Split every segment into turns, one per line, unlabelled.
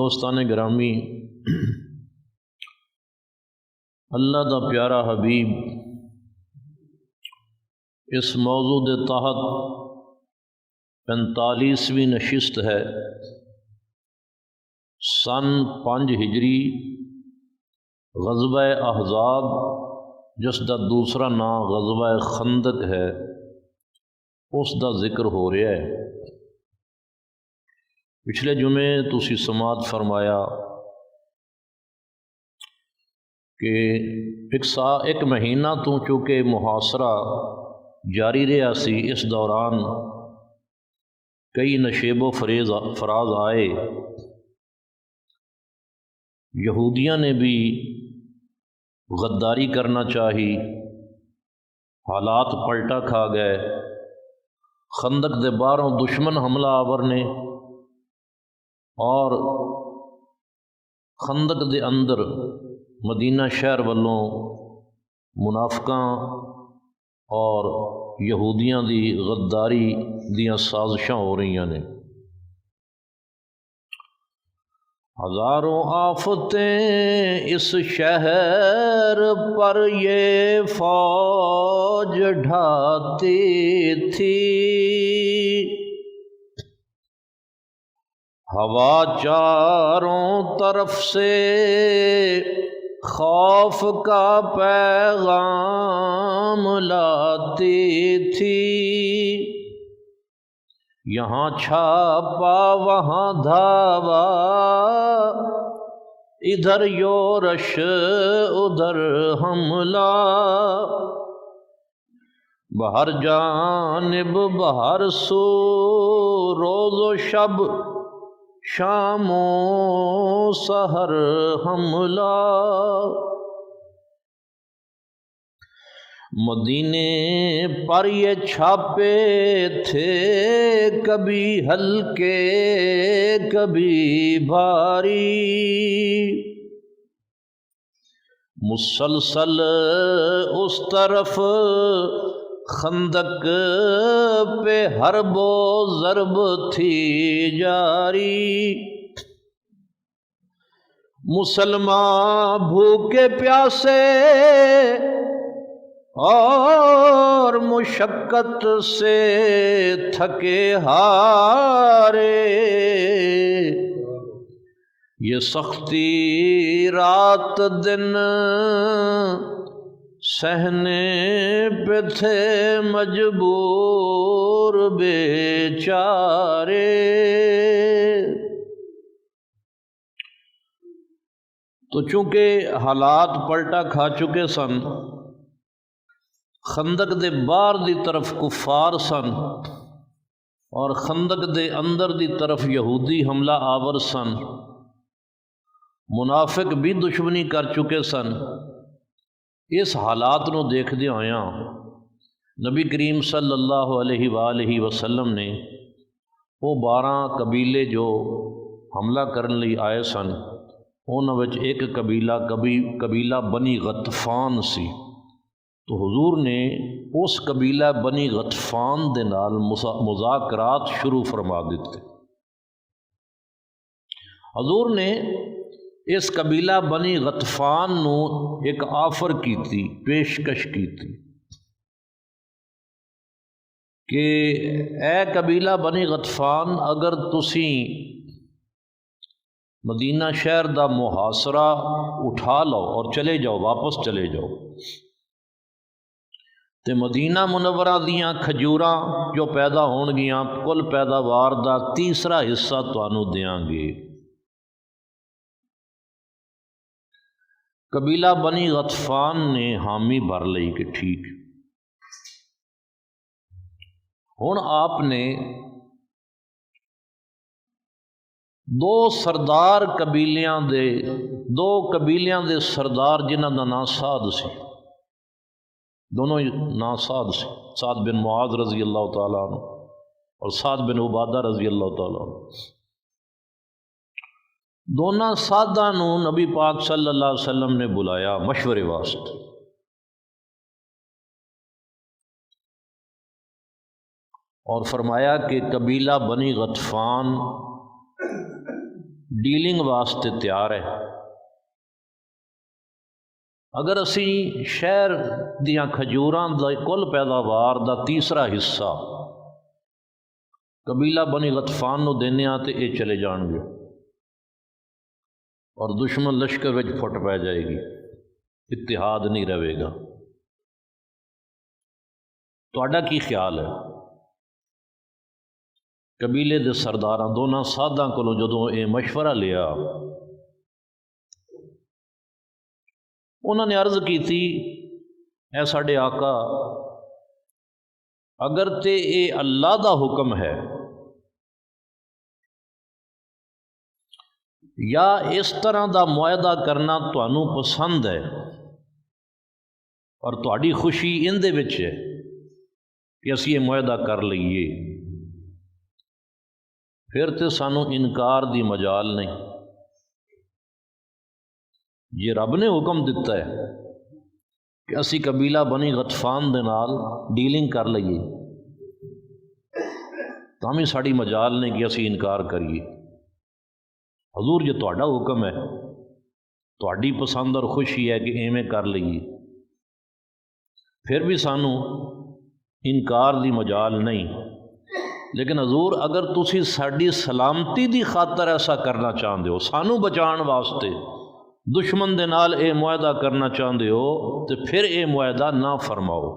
دوستان گرامی، اللہ دا پیارا حبیب اس موضوع دے تحت 45ویں نشست ہے۔ سن 5 ہجری غزوہ احزاب، جس دا دوسرا نام غزوہ خندق ہے، اس دا ذکر ہو رہا ہے۔ پچھلے جمعے تسی سماعت فرمایا کہ ایک مہینہ تو چونکہ محاصرہ جاری رہا سی، اس دوران کئی نشیب و فراز آئے۔ یہودیاں نے بھی غداری کرنا چاہی، حالات پلٹا کھا گئے۔ خندق دے باہروں دشمن حملہ آور نے اور خندق دے اندر مدینہ شہر والوں منافقاں اور یہودیاں دی غداری دیاں سازشاں ہو رہی ہیں۔ ہزاروں آفتیں اس شہر پر یہ فوج ڈھاتی تھی، ہوا چاروں طرف سے خوف کا پیغام لاتی تھی، یہاں چھاپا وہاں دھاوا، ادھر یورش ادھر حملہ، بہر جانب بہر سو، روز و شب شام و سحر حملہ۔ مدینے پر یہ چھاپے تھے، کبھی ہلکے کبھی بھاری، مسلسل اس طرف خندق پہ حرب و ضرب تھی جاری، مسلمان بھوکے پیاسے اور مشقت سے تھکے ہارے، یہ سختی رات دن سہنے پہ تھے مجبور بیچارے۔ تو چونکہ حالات پلٹا کھا چکے سن، خندق دے باہر دی طرف کفار سن اور خندق دے اندر دی طرف یہودی حملہ آور سن، منافق بھی دشمنی کر چکے سن۔ اس حالات نو دیکھدے ہویاں نبی کریم صلی اللہ علیہ وآلہ وسلم نے وہ 12 قبیلے جو حملہ کرن لئی آئے سن، انہاں وچ ایک قبیلہ بنی غطفان سی، تو حضور نے اس قبیلہ بنی غطفان دے نال مذاکرات شروع فرما دیتے۔ حضور نے اس قبیلہ بنی غطفان نو ایک آفر کیتی، پیشکش کیتی کہ اے قبیلہ بنی غطفان، اگر تسی مدینہ شہر دا محاصرہ اٹھا لو اور چلے جاؤ، واپس چلے جاؤ، تے مدینہ منورہ دیاں کھجوراں جو پیدا ہون گیاں کل پیداوار دا تیسرا حصہ تانوں دیاں گے۔ قبیلہ بنی غطفان نے حامی بھر لئی کہ ٹھیک۔ ہن آپ نے 2 سردار قبیلیاں دے سردار جنہاں دا نام سعد سی، دونوں نام سعد سی، سعد بن معاذ رضی اللہ تعالیٰ عنہ اور سعد بن عبادہ رضی اللہ تعالیٰ عنہ، دونوں سعداں نو نبی پاک صلی اللہ علیہ وسلم نے بلایا مشورے واسطے۔ اور فرمایا کہ قبیلہ بنی غطفان ਡੀਲਿੰਗ ਵਾਸਤੇ ਤਿਆਰ ਹੈ। اگر اسی شہر دیاں کھجوراں دا کل پیداوار دا تیسرا حصہ قبیلہ بنی غطفان نو دینے تے یہ چلے جان گے اور دشمن لشکر وچ پھٹ پہ جائے گی، اتحاد نہیں رہے گا۔ تہاڈا کی خیال ہے؟ قبیلے دے سرداراں دونوں ساداں کولوں جدوں یہ مشورہ لیا، انہوں نے عرض کی تھی، اے ساڈے آقا، اگر تے اے اللہ دا حکم ہے یا اس طرح دا معاہدہ کرنا تانوں پسند ہے اور تہاڈی خوشی ان دے وچ ہے کہ اسی یہ معاہدہ کر لئیے، پھر تے سانوں انکار دی مجال نہیں۔ یہ رب نے حکم دیتا ہے کہ اسی قبیلہ بنی غطفان دے نال ڈیلنگ کر لئیے، تاں بھی ساڑی مجال نہیں کہ اسی انکار کریے۔ حضور جو تہاڈا حکم ہے، تہاڈی پسند اور خوشی ہے کہ ایویں کر لئیے، پھر بھی سانوں انکار دی مجال نہیں۔ لیکن حضور اگر تسی ساڑی سلامتی دی خاطر ایسا کرنا چاہتے ہو، سانوں بچان واسطے دشمن دے نال اے معاہدہ کرنا چاہتے ہو، تو پھر اے معاہدہ نہ فرماؤ۔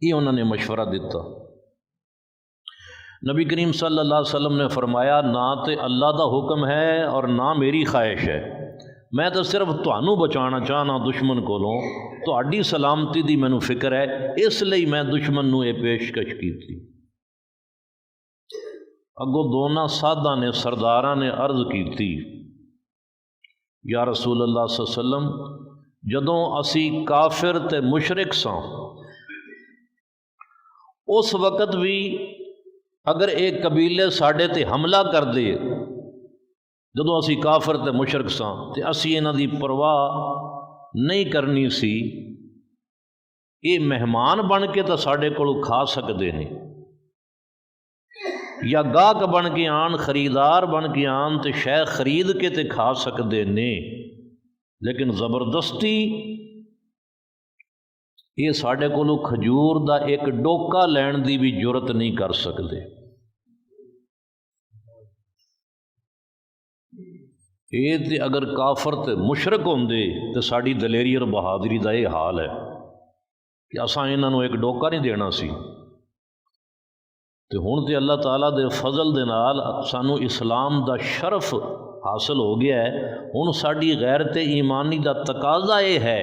یہ انہوں نے مشورہ دیتا۔ نبی کریم صلی اللہ علیہ وسلم نے فرمایا، نہ تے اللہ دا حکم ہے اور نہ میری خواہش ہے، میں تو صرف تہانوں بچانا چاہنا دشمن کولوں، تہاڈی سلامتی دی مینوں فکر ہے، اس لیے میں دشمن نوں یہ پیشکش کی تھی۔ اگوں دونوں سادھاں نے سرداراں نے عرض کی تھی، یا رسول اللہ صلی اللہ علیہ وسلم، جدوں اسی کافر تے مشرک ساں، اس وقت بھی اگر ایک قبیلے ساڈے تے حملہ کر دے، جدوں اسی کافر تے مشرک ساں تے اسی انہاں دی پرواہ نہیں کرنی سی، یہ مہمان بن کے تو ساڈے کولوں کھا سکدے نے، یا گاہک بن کے آن، خریدار بن کے آن تے شے خرید کے تے کھا سکدے نے، لیکن زبردستی یہ ساڈے کولوں کھجور دا ایک ڈوکا لین دی بھی جرت نہیں کر سکدے۔ یہ تے اگر کافر تے مشرک ہوندے تے ساڈی دلیری اور بہادری دا یہ حال ہے کہ اساں انہاں نوں ایک ڈوکا نہیں دینا سی، تے ہن تے اللہ تعالیٰ دے فضل دے نال سانوں اسلام دا شرف حاصل ہو گیا ہے۔ ہن ساڈی غیرت ایمانی دا تقاضا یہ ہے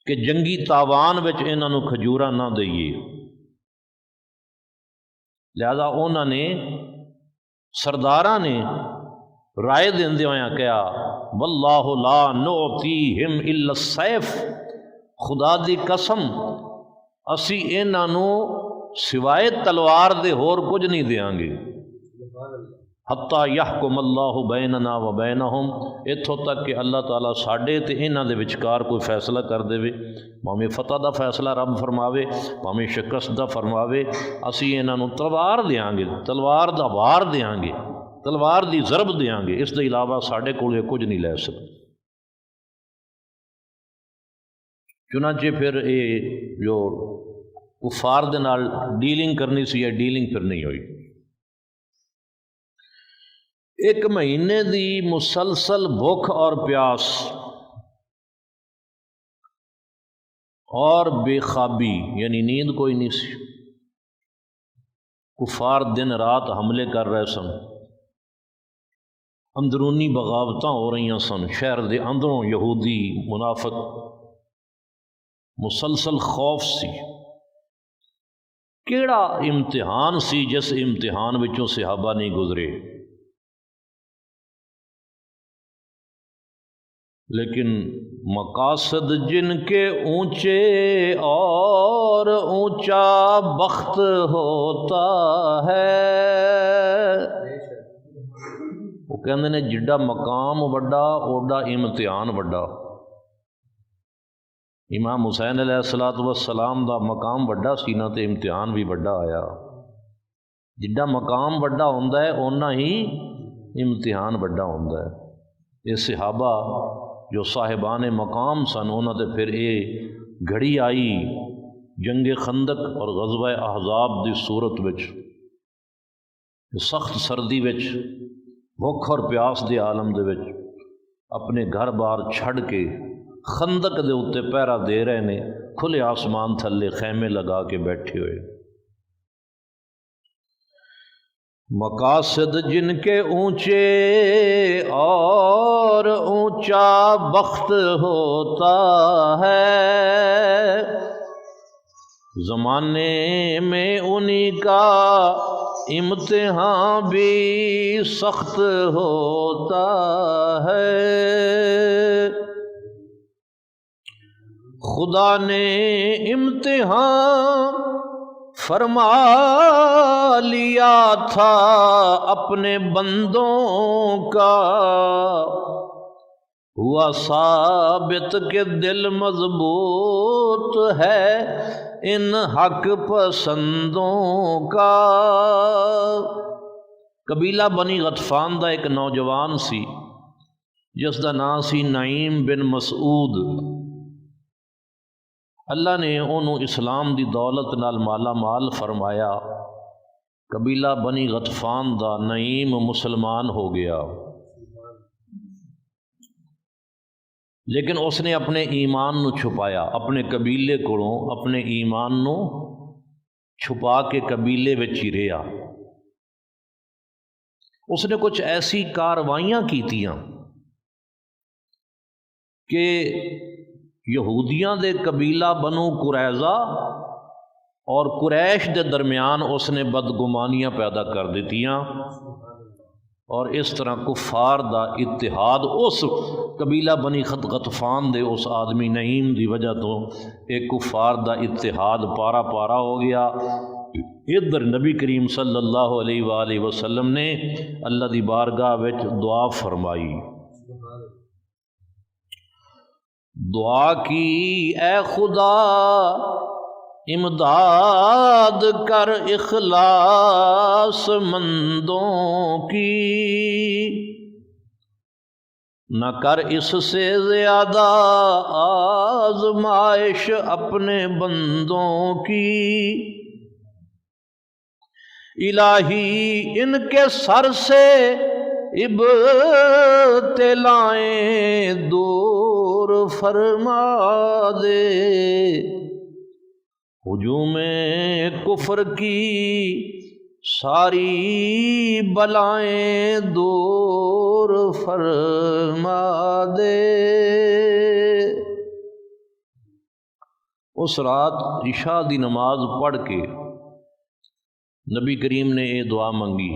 کہ جنگی تاوان وچ انہاں نوں کھجوراں نہ دئیے، لہذا انہاں نے سرداراں نے رائے دیندے ہوئے کہا، واللہ لا نعطیہم الا السیف، خدا دی قسم اسی انہاں نوں سوائے تلوار دے ہور کچھ نہیں دیاں گے، حتی یحکم اللہ بیننا و بینہم، اتھوں تک کہ اللہ تعالیٰ ساڈے تے انہاں دے وچکار کوئی فیصلہ کر دے، بھاویں فتح دا فیصلہ رب فرماوے، بھاویں شکست دا فرماوے، اسی انہاں نوں تلوار دیاں گے، تلوار دا وار دیاں گے، تلوار دی ضرب دیاں گے، اس دے علاوہ ساڈے کول کچھ نہیں لے سکتے۔ چنانچہ پھر یہ جو کفار دے نال ڈیلنگ کرنی سی، یہ ڈیلنگ پھر نہیں ہوئی۔ ایک مہینے دی مسلسل بھوک اور پیاس اور بے خوابی، یعنی نیند کوئی نہیں سی، کفار دن رات حملے کر رہے سن، اندرونی بغاوتاں ہو رہی سن، شہر دے اندروں یہودی منافق، مسلسل خوف سی۔ کیڑا امتحان سی جس امتحان وچوں صحابہ نہیں گزرے، لیکن مقاصد جن کے اونچے اور اونچا بخت ہوتا ہے، وہ کہندے نے جڈا مقام وڈا اوڈا امتحان وڈا۔ امام حسین علیہ السلام دا مقام وڈا سی نا تے امتحان بھی وڈا آیا۔ جڈا مقام وڈا ہوندا ہے اونا ہی امتحان بڑا ہوتا ہے۔ یہ صحابہ جو صاحبان مقام سن انہوں نے پھر یہ گھڑی آئی جنگ خندق اور غزوہ احزاب دی صورت وچ، سخت سردی وچ بھوک اور پیاس دے عالم دے وچ اپنے گھر بار چھڑ کے خندق دے اتے پہرا دے رہے نے، کھلے آسمان تھلے خیمے لگا کے بیٹھے ہوئے۔ مقاصد جن کے اونچے اور اونچا بخت ہوتا ہے، زمانے میں انہی کا امتحان بھی سخت ہوتا ہے۔ خدا نے امتحان فرما لیا تھا اپنے بندوں کا، ہوا ثابت کہ دل مضبوط ہے ان حق پسندوں کا۔ قبیلہ بنی غطفان دا ایک نوجوان سی جس دا نام سی نعیم بن مسعود۔ اللہ نے انہوں اسلام دی دولت نال مالا مال فرمایا، قبیلہ بنی غطفان دا نعیم مسلمان ہو گیا، لیکن اس نے اپنے ایمان نو چھپایا، اپنے قبیلے کولوں اپنے ایمان نو چھپا کے قبیلے وچ ہی رہیا۔ اس نے کچھ ایسی کاروائیاں کیتیاں کہ یہودیاں دے قبیلہ بنو قریظہ اور قریش دے درمیان اس نے بدگمانیاں پیدا کر دیتیاں، اور اس طرح کفار دا اتحاد اس قبیلہ بنی غطفان دے اس آدمی نعیم دی وجہ تو ایک کفار دا اتحاد پارا پارا ہو گیا۔ ادھر نبی کریم صلی اللہ علیہ وآلہ وسلم نے اللہ دی بارگاہ وچ دعا فرمائی، دعا کی اے خدا امداد کر اخلاص مندوں کی، نہ کر اس سے زیادہ آزمائش اپنے بندوں کی۔ الہی ان کے سر سے ابتلائیں دور فرما دے، ہجوم کفر کی ساری بلائیں دور فرما دے۔ اس رات عشاء دی نماز پڑھ کے نبی کریم نے یہ دعا منگی۔